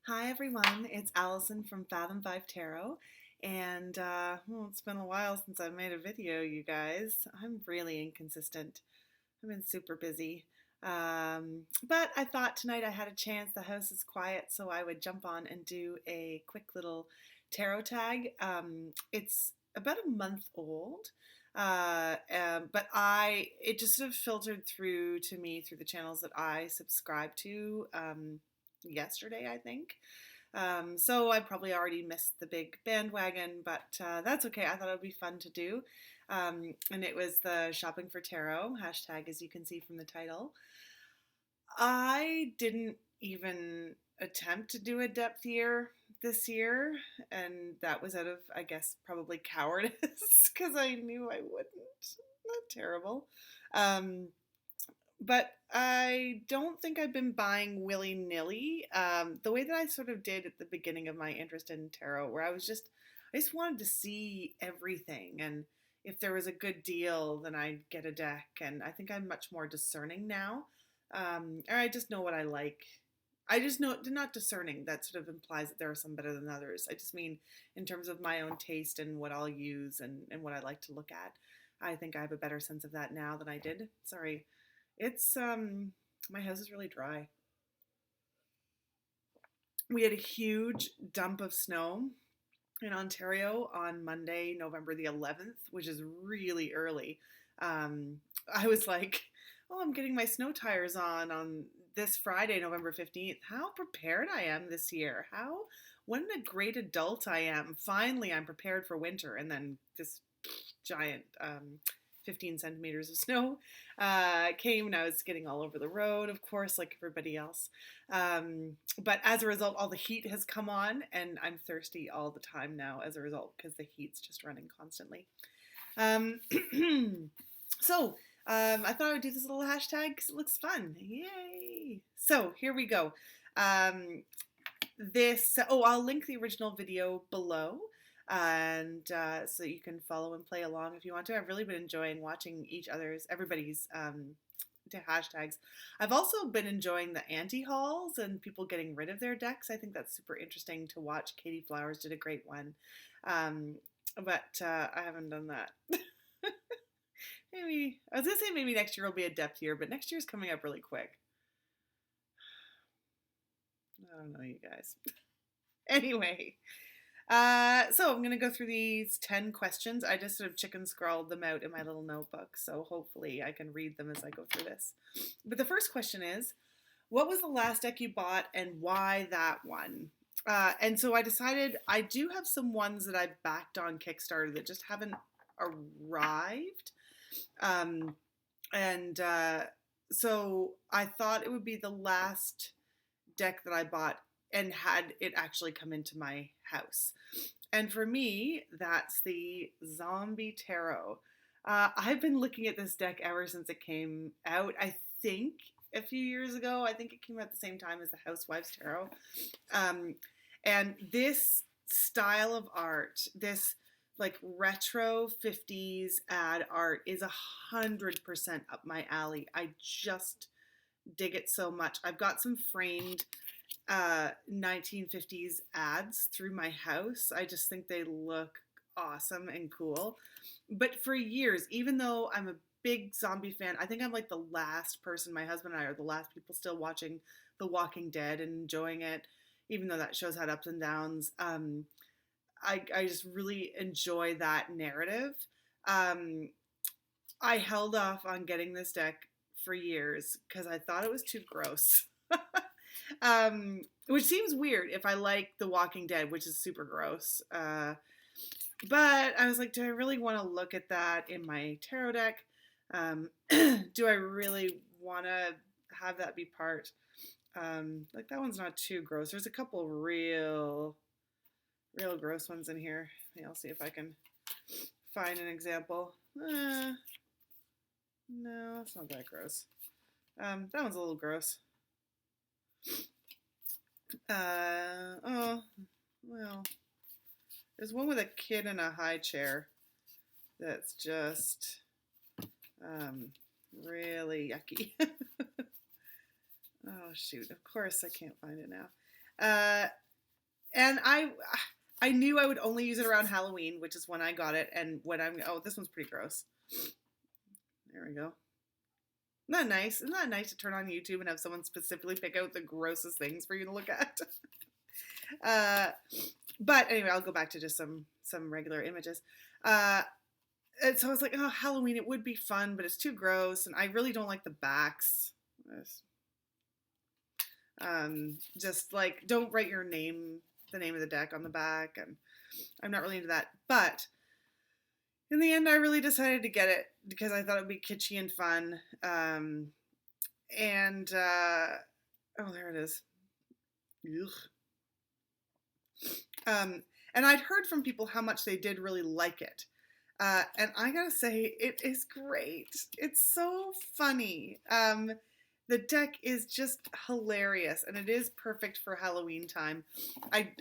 Hi everyone, it's Allison from Fathom 5 Tarot, and it's been a while since I've made a video, you guys. I'm really inconsistent. I've been super busy. But I thought tonight I had a chance, the house is quiet, so I would jump on and do a quick little tarot tag. It's about a month old, but it just sort of filtered through to me through the channels that I subscribe to yesterday, I think. So I probably already missed the big bandwagon, but that's okay. I thought it would be fun to do. And it was the Shopping for Tarot hashtag, as you can see from the title. I didn't even attempt to do a depth year this year, and that was out of, I guess, probably cowardice because I knew I wouldn't. Not terrible. Um, but I don't think I've been buying willy nilly the way that I sort of did at the beginning of my interest in tarot, where I just wanted to see everything. And if there was a good deal, then I'd get a deck. And I think I'm much more discerning now. Or I just know what I like. I just know, not discerning, that sort of implies that there are some better than others. I just mean in terms of my own taste and what I'll use and what I like to look at. I think I have a better sense of that now than I did. Sorry. It's my house is really dry. We had a huge dump of snow in Ontario on Monday, November the 11th, which is really early. Um, I was like, oh, I'm getting my snow tires on this Friday, November 15th. How prepared I am this year. What a great adult I am. Finally, I'm prepared for winter. And then this giant 15 centimeters of snow came, and I was getting all over the road, of course, like everybody else. But as a result, all the heat has come on, and I'm thirsty all the time now as a result because the heat's just running constantly. Um, I thought I would do this little hashtag because it looks fun. Yay! So here we go. I'll link the original video below, and so you can follow and play along if you want to. I've really been enjoying watching everybody's hashtags. I've also been enjoying the anti-hauls and people getting rid of their decks. I think that's super interesting to watch. Katie Flowers did a great one, but I haven't done that. Maybe I was gonna say maybe next year will be a depth year, but next year's coming up really quick. I don't know, you guys. Anyway, so I'm going to go through these 10 questions. I just sort of chicken scrawled them out in my little notebook, so hopefully I can read them as I go through this. But the first question is, what was the last deck you bought and why that one? And so I decided I do have some ones that I backed on Kickstarter that just haven't arrived. So I thought it would be the last deck that I bought and had it actually come into my house. And for me, that's the Zombie Tarot. I've been looking at this deck ever since it came out. I think a few years ago. I think it came out at the same time as the Housewives Tarot. And this style of art, this like retro 50s ad art, is 100% up my alley. I just dig it so much. I've got some framed 1950s ads through my house. I just think they look awesome and cool. But for years, even though I'm a big zombie fan, I think I'm like the last person, my husband and I are the last people still watching The Walking Dead and enjoying it, even though that show's had ups and downs. I just really enjoy that narrative. I held off on getting this deck for years because I thought it was too gross. Which seems weird if I like The Walking Dead, which is super gross. But I was like, do I really want to look at that in my tarot deck? Do I really want to have that be part? Like that one's not too gross. There's a couple real gross ones in here. I'll see if I can find an example. No, it's not that gross. That one's a little gross. Oh, well, there's one with a kid in a high chair that's just really yucky. Oh, shoot. Of course I can't find it now. Uh, and I knew I would only use it around Halloween, which is when I got it, and when oh, this one's pretty gross. There we go. Not nice. Isn't that nice to turn on YouTube and have someone specifically pick out the grossest things for you to look at? uh, but anyway, I'll go back to just some regular images. And so I was like, oh, Halloween, it would be fun, but it's too gross, and I really don't like the backs. Just like, don't write your name, the name of the deck on the back, and I'm not really into that. But in the end, I really decided to get it because I thought it would be kitschy and fun. Oh, there it is. Ugh. And I'd heard from people how much they did really like it. And I gotta say, it is great. It's so funny. The deck is just hilarious, and it is perfect for Halloween time.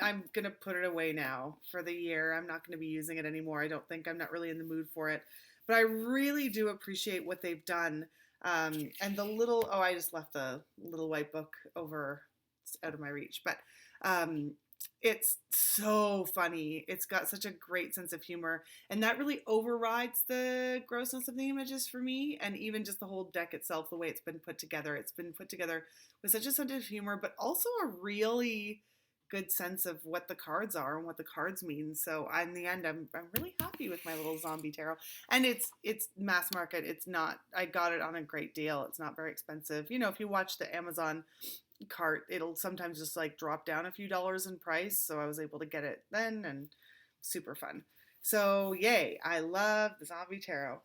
I'm gonna put it away now for the year. I'm not gonna be using it anymore. I don't think. I'm not really in the mood for it. But I really do appreciate what they've done. And the little, oh, I just left the little white book over, it's out of my reach. But it's so funny. It's got such a great sense of humor, and that really overrides the grossness of the images for me. And even just the whole deck itself, the way it's been put together, with such a sense of humor, but also a really good sense of what the cards are and what the cards mean. So in the end, I'm really happy with my little zombie tarot, and it's mass market. It's not. I got it on a great deal. It's not very expensive. You know, if you watch the Amazon cart, it'll sometimes just like drop down a few dollars in price, so I was able to get it then, and super fun. So yay, I love the zombie tarot.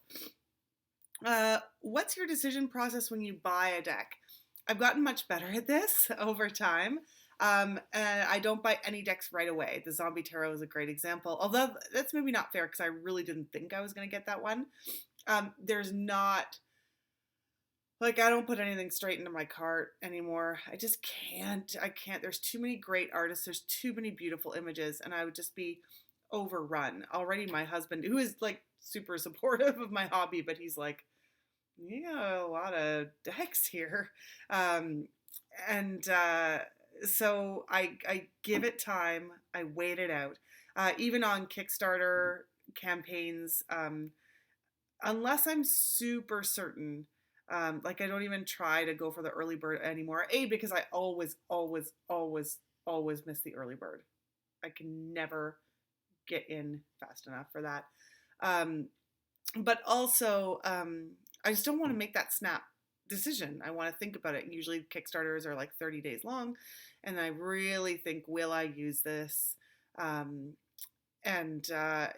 What's your decision process when you buy a deck? I've gotten much better at this over time. And I don't buy any decks right away. The zombie tarot is a great example, although that's maybe not fair because I really didn't think I was going to get that one. There's not, like, I don't put anything straight into my cart anymore. I just can't. I can't. There's too many great artists. There's too many beautiful images, and I would just be overrun. Already my husband, who is like super supportive of my hobby, but he's like, you got a lot of decks here. And So I give it time. I wait it out. Even on Kickstarter campaigns, unless I'm super certain, like I don't even try to go for the early bird anymore. Because I always, always, always, always miss the early bird. I can never get in fast enough for that. But also, I just don't want to make that snap decision. I want to think about it. Usually Kickstarters are like 30 days long, and I really think, will I use this?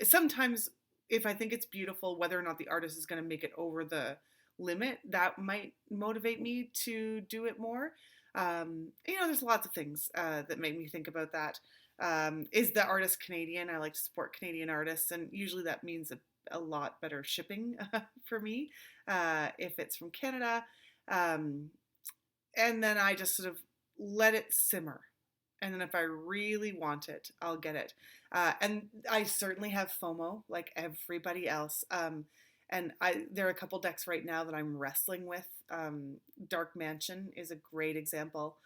Sometimes if I think it's beautiful, whether or not the artist is going to make it over the limit, that might motivate me to do it more. There's lots of things that make me think about that. Is the artist Canadian? I like to support Canadian artists, and usually that means a lot better shipping for me if it's from Canada. And then I just sort of let it simmer. And then if I really want it, I'll get it. And I certainly have FOMO like everybody else. There are a couple decks right now that I'm wrestling with. Dark Mansion is a great example.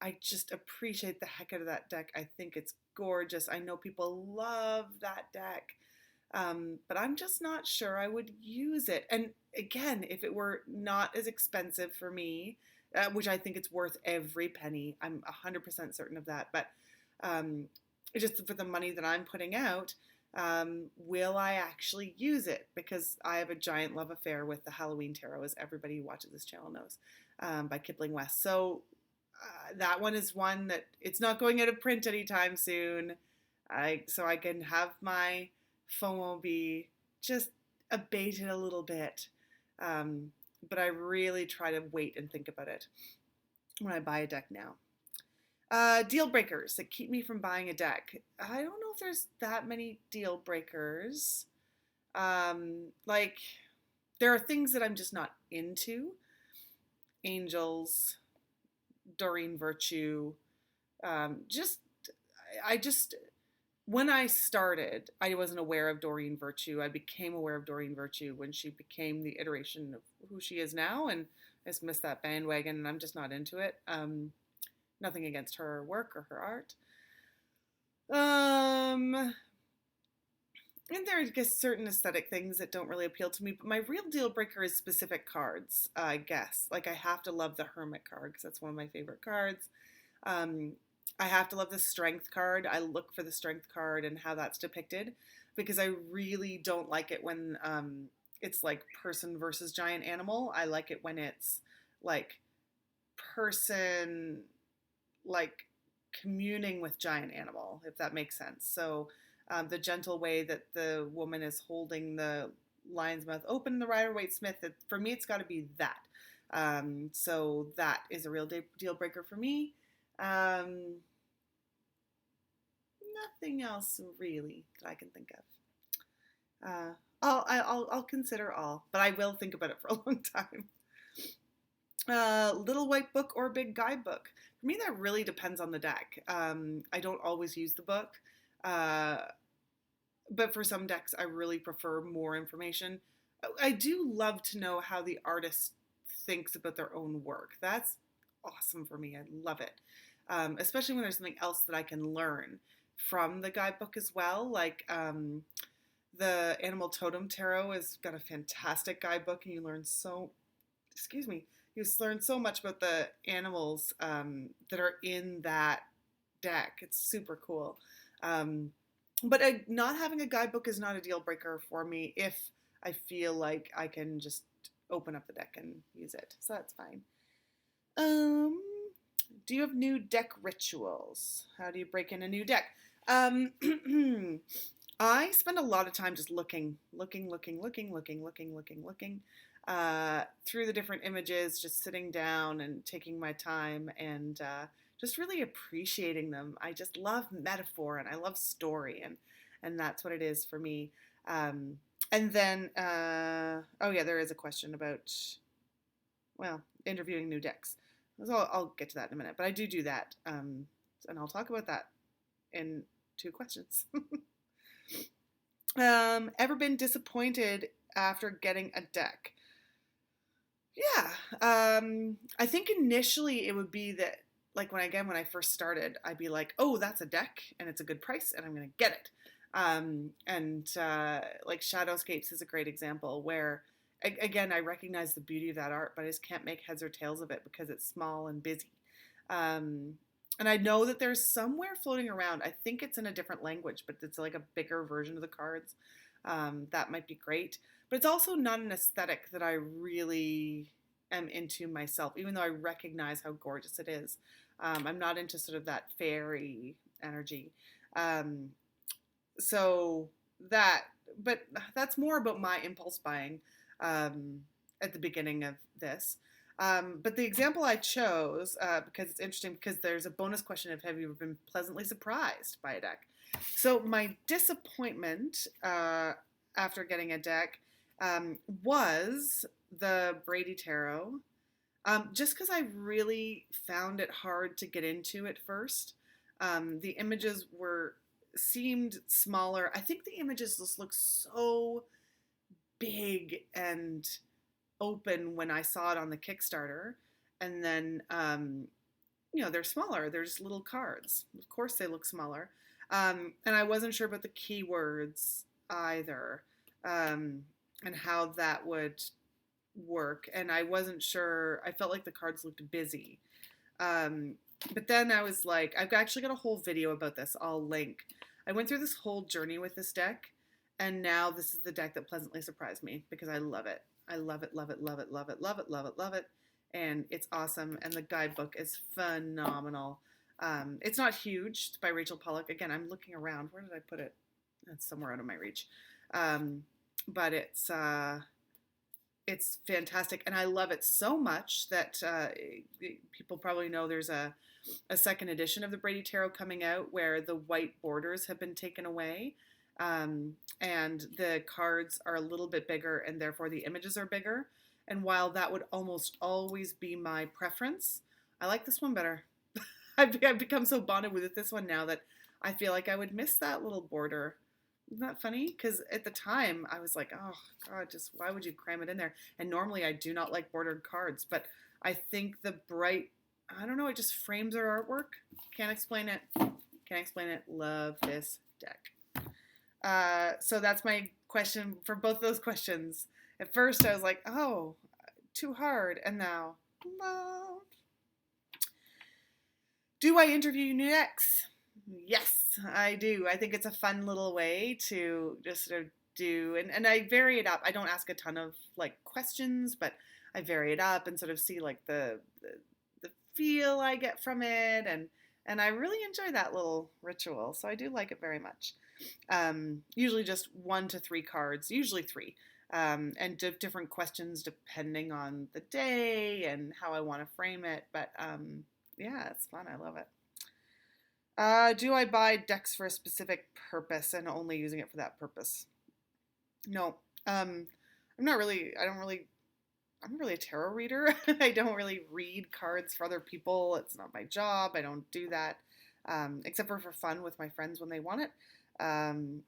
I just appreciate the heck out of that deck. I think it's gorgeous. I know people love that deck. But I'm just not sure I would use it. And again, if it were not as expensive for me, which I think it's worth every penny, I'm 100% certain of that. But just for the money that I'm putting out, will I actually use it? Because I have a giant love affair with the Halloween Tarot, as everybody who watches this channel knows, by Kipling West. So that one is one that it's not going out of print anytime soon. So I can have my FOMO be just abated a little bit. But I really try to wait and think about it when I buy a deck now. Deal breakers that keep me from buying a deck. I don't know if there's that many deal breakers. Like, there are things that I'm just not into. Angels, Doreen Virtue. When I started, I wasn't aware of Doreen Virtue. I became aware of Doreen Virtue when she became the iteration of who she is now, and I just missed that bandwagon, and I'm just not into it. Nothing against her work or her art. Um, and there are, I guess, certain aesthetic things that don't really appeal to me, but my real deal breaker is specific cards, I guess. Like, I have to love the Hermit card because that's one of my favorite cards. Um, I have to love the Strength card. I look for the Strength card and how that's depicted because I really don't like it when it's like person versus giant animal. I like it when it's like person, like communing with giant animal, if that makes sense. So the gentle way that the woman is holding the lion's mouth open, the Rider Waite Smith, for me, it's got to be that. So that is a real deal breaker for me. Um, Nothing else really that I can think of. I'll consider all, but I will think about it for a long time. Little white book or big guidebook. For me, that really depends on the deck. I don't always use the book, uh, but for some decks, I really prefer more information. I do love to know how the artist thinks about their own work. That's awesome for me. I love it, especially when there's something else that I can learn from the guidebook as well. Like the Animal Totem Tarot has got a fantastic guidebook, and you learn so. Excuse me. You learn so much about the animals that are in that deck. It's super cool. But not having a guidebook is not a deal breaker for me if I feel like I can just open up the deck and use it. So that's fine. Do you have new deck rituals? How do you break in a new deck? I spend a lot of time just looking through the different images, just sitting down and taking my time and just really appreciating them. I just love metaphor and I love story, and that's what it is for me. And then, oh yeah, there is a question about, well, interviewing new decks. So I'll get to that in a minute, but I do that, and I'll talk about that in 2 questions. Ever been disappointed after getting a deck? Yeah, I think initially it would be that, like when I first started, I'd be like, oh, that's a deck and it's a good price and I'm gonna get it. And like Shadowscapes is a great example where, again, I recognize the beauty of that art, but I just can't make heads or tails of it because it's small and busy. And I know that there's somewhere floating around. I think it's in a different language, but it's like a bigger version of the cards. That might be great. But it's also not an aesthetic that I really am into myself, even though I recognize how gorgeous it is. I'm not into sort of that fairy energy. So that, but that's more about my impulse buying at the beginning of this. But the example I chose, because it's interesting, because there's a bonus question of have you ever been pleasantly surprised by a deck? So my disappointment after getting a deck was the Brady Tarot, just because I really found it hard to get into at first. The images seemed smaller. I think the images just look so big and open when I saw it on the Kickstarter, and then they're smaller. They're just little cards. Of course, they look smaller, and I wasn't sure about the keywords either, and how that would work. And I wasn't sure. I felt like the cards looked busy. But then I was like, I've actually got a whole video about this. I'll link. I went through this whole journey with this deck, and now this is the deck that pleasantly surprised me because I love it. I love it, love it, love it, love it, love it, love it, love it. And it's awesome. And the guidebook is phenomenal. It's not huge. It's by Rachel Pollack. Again, I'm looking around. Where did I put it? It's somewhere out of my reach. But it's fantastic. And I love it so much that people probably know there's a second edition of the Brady Tarot coming out where the white borders have been taken away. And the cards are a little bit bigger and therefore the images are bigger. And while that would almost always be my preference, I like this one better. I've become so bonded with this one now that I feel like I would miss that little border. Isn't that funny? Because at the time I was like, oh God, just why would you cram it in there? And normally I do not like bordered cards, but I think the bright I don't know, it just frames our artwork. Can't explain it. Can't explain it. Love this deck. So that's my question for both of those questions. At first I was like, oh, too hard. And now, love. Do I interview new decks? Yes, I do. I think it's a fun little way to just sort of do, and I vary it up. I don't ask a ton of like questions, but I vary it up and sort of see like the feel I get from it, and I really enjoy that little ritual. So I do like it very much. Usually just 1 to 3 cards, usually 3, and different questions depending on the day and how I want to frame it. But yeah, it's fun. I love it. Do I buy decks for a specific purpose and only using it for that purpose? No. I'm not really. I don't really. I'm not really a tarot reader. I don't really read cards for other people. It's not my job. I don't do that, except for fun with my friends when they want it. No,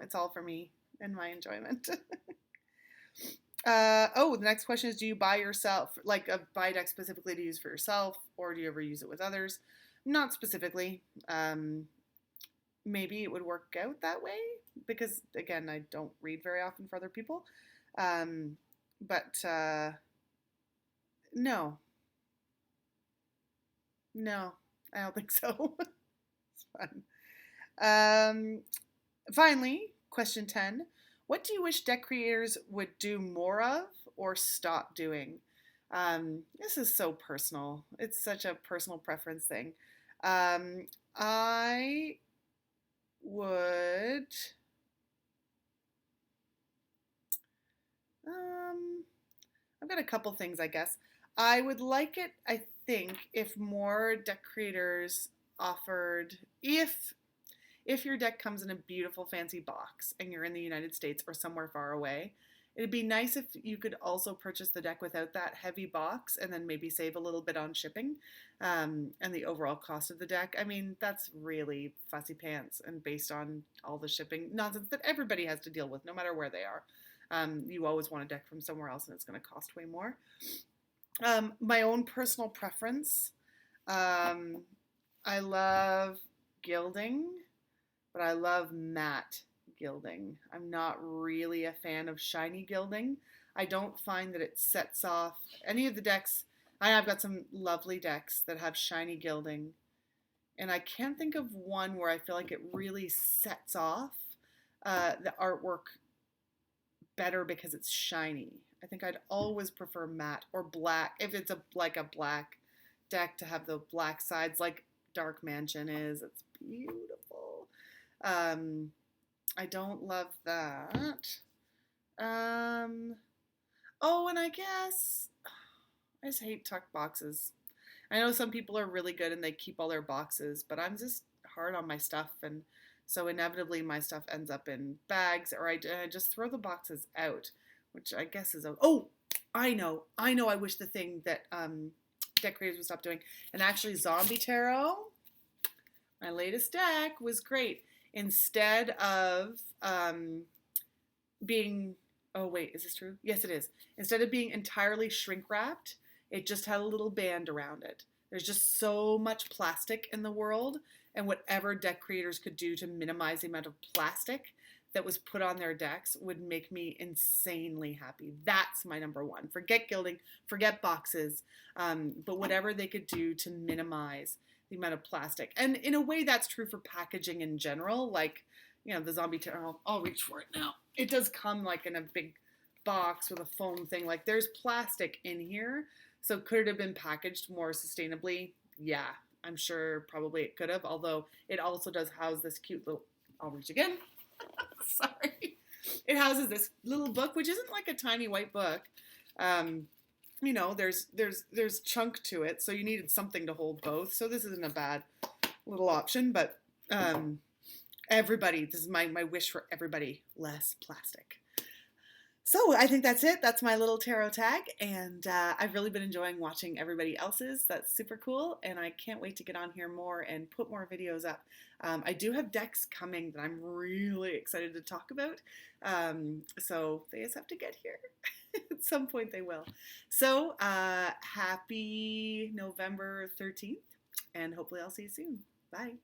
it's all for me and my enjoyment. The next question is, do you buy yourself, like a buy deck specifically to use for yourself, or do you ever use it with others? Not specifically. Maybe it would work out that way because, again, I don't read very often for other people. But no. No, I don't think so. It's fun. Finally, question 10. What do you wish deck creators would do more of or stop doing? This is so personal. It's such a personal preference thing. I would. I've got a couple things, I guess. I would like it, I think, if more deck creators offered, if your deck comes in a beautiful fancy box and you're in the United States or somewhere far away, it'd be nice if you could also purchase the deck without that heavy box and then maybe save a little bit on shipping, and the overall cost of the deck. I mean, that's really fussy pants and based on all the shipping nonsense that everybody has to deal with, no matter where they are. You always want a deck from somewhere else and it's going to cost way more. My own personal preference, I love gilding, but I love matte gilding. I'm not really a fan of shiny gilding. I don't find that it sets off any of the decks. I've got some lovely decks that have shiny gilding, and I can't think of one where I feel like it really sets off the artwork better because it's shiny. I think I'd always prefer matte or black if it's a black deck to have the black sides like Dark Mansion is. It's beautiful. I don't love that. And I guess I just hate tucked boxes. I know some people are really good and they keep all their boxes, but I'm just hard on my stuff, and so inevitably my stuff ends up in bags, or I just throw the boxes out, which I guess is I know. I wish the thing that deck creators would stop doing, and actually Zombie Tarot, my latest deck, was great. Instead of being, oh wait, is this true? Yes, it is. Instead of being entirely shrink wrapped, it just had a little band around it. There's just so much plastic in the world, and whatever deck creators could do to minimize the amount of plastic that was put on their decks would make me insanely happy. That's my number one. Forget gilding, forget boxes, but whatever they could do to minimize the amount of plastic. And in a way, that's true for packaging in general. Like, the Zombie Tarot, I'll reach for it now. It does come like in a big box with a foam thing. Like, there's plastic in here. So could it have been packaged more sustainably? Yeah, I'm sure probably it could have. Although it also does house this cute little, I'll reach again. Sorry. It houses this little book, which isn't like a tiny white book. There's chunk to it, so you needed something to hold both. So this isn't a bad little option, but everybody, this is my wish for everybody, less plastic. So I think that's it. That's my little tarot tag, and I've really been enjoying watching everybody else's. That's super cool, and I can't wait to get on here more and put more videos up. I do have decks coming that I'm really excited to talk about, so they just have to get here. At some point they will. So happy November 13th, and hopefully I'll see you soon. Bye.